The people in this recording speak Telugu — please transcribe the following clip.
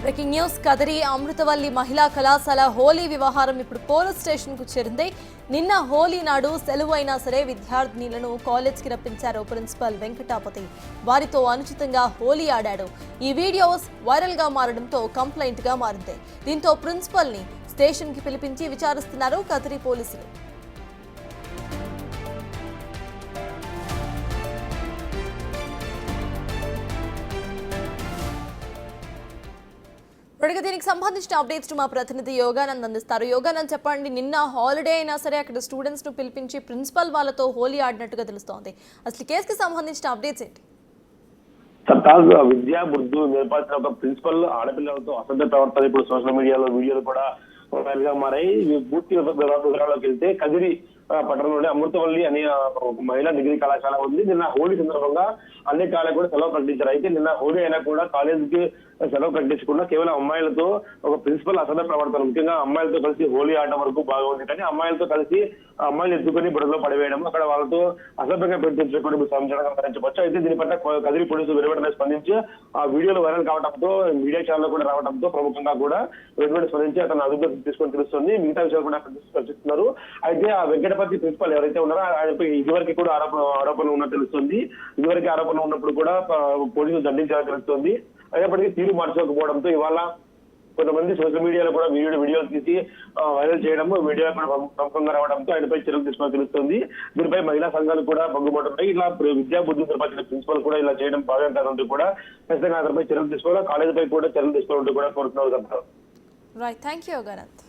బ్రేకింగ్ న్యూస్ కదిరి అమృతవల్లి మహిళా కళాశాల హోలీ వ్యవహారం ఇప్పుడు పోలీస్ స్టేషన్ కు చేరింది. నిన్న హోలీ నాడు సెలవు అయినా సరే విద్యార్థినులను కాలేజ్కి రప్పించారు ప్రిన్సిపల్ వెంకటాపతి. వారితో అనుచితంగా హోలీ ఆడాడు. ఈ వీడియోస్ వైరల్ గా మారడంతో కంప్లైంట్ గా మారింది. దీంతో ప్రిన్సిపల్ ని స్టేషన్ కి పిలిపించి విచారిస్తున్నారు కదిరి పోలీసులు. దీనికి సంబంధించిన అప్డేట్స్ మా ప్రతినిధి యోగానంద్ అందిస్తారు. యోగానంద్ చెప్పండి, నిన్న హాలిడే అయినా సరే అక్కడ స్టూడెంట్స్ ను పిలిపించి ప్రిన్సిపల్ వాళ్ళతో హోలీ ఆడినట్టుగా తెలుస్తోంది. అసలు కేసుకి సంబంధించిన అప్డేట్స్ ఏంటి? విద్యా బుద్ధు నేర్పాల్సిన ఒక ప్రిన్సిపల్ ఆడపిల్లలతో అసభ్య ప్రవర్తన ఇప్పుడు సోషల్ మీడియాలో వీడియోలు కూడా వైరల్ గా మారాయి. పూర్తి వివరాల్లోకి వెళ్తే కదిరి పట్టణంలోని అమృతవల్లి అనే మహిళా డిగ్రీ కళాశాల ఉంది. నిన్న హోలీ సందర్భంగా అన్ని కాలేజ్ కూడా సెలవు ప్రకటించారు. అయితే నిన్న హోలీ అయినా కూడా కాలేజీకి సెలవు ప్రకటించకుండా కేవలం అమ్మాయిలతో ఒక ప్రిన్సిపల్ అసభ్య ప్రవర్తన, ముఖ్యంగా అమ్మాయిలతో కలిసి హోలీ ఆడడం వరకు బాగుంది. కానీ అమ్మాయిలతో కలిసి అమ్మాయిలు ఎత్తుకొని బుడలో పడివేయడం, అక్కడ వాళ్ళతో అసభ్యంగా ప్రవర్తించడం సంచలనంగా గమనించవచ్చు. అయితే దీని పట్ల కదిరి పోలీసులు వెలువెంటనే స్పందించి ఆ వీడియోలు వైరల్ కావడంతో మీడియా ఛానల్ కూడా రావడంతో ప్రముఖంగా కూడా వెలువెంటనే స్పందించి అతను అదుపులోకి తీసుకొని తెలుస్తుంది. మిగతా విషయాలు కూడా చర్చిస్తున్నారు. అయితే ఆ వెంకటపతి ప్రిన్సిపల్ ఎవరైతే ఉన్నారో ఆయనపై ఇదివరకు కూడా ఆరోపణలు ఉన్నట్టు తెలుస్తుంది. ఇదివరకు ఆరోపణలు ఉన్నప్పుడు కూడా పోలీసులు దండించాలని తెలుస్తుంది. అయినప్పటికీ తీరు మార్చుకోకపోవడంతో ఇవాళ కొంతమంది సోషల్ మీడియాలో కూడా వీడియోలు తీసి వైరల్ చేయడం, వీడియో కూడా ప్రముఖంగా రావడంతో ఆయనపై చర్యలు తీసుకోవాలని తెలుస్తుంది. దీనిపై మహిళా సంఘాలు కూడా పగ్గుపడుతున్నాయి. ఇలా విద్యా బుద్ధి నేర్పాల్సిన ప్రిన్సిపల్ కూడా ఇలా చేయడం బాగుంటుందంటూ కూడా ఖచ్చితంగా అతనిపై చర్యలు తీసుకోవాలి, కాలేజీపై కూడా చర్యలు తీసుకోవాలంటూ కూడా కోరుతున్నారు. Right, thank you Yoganand.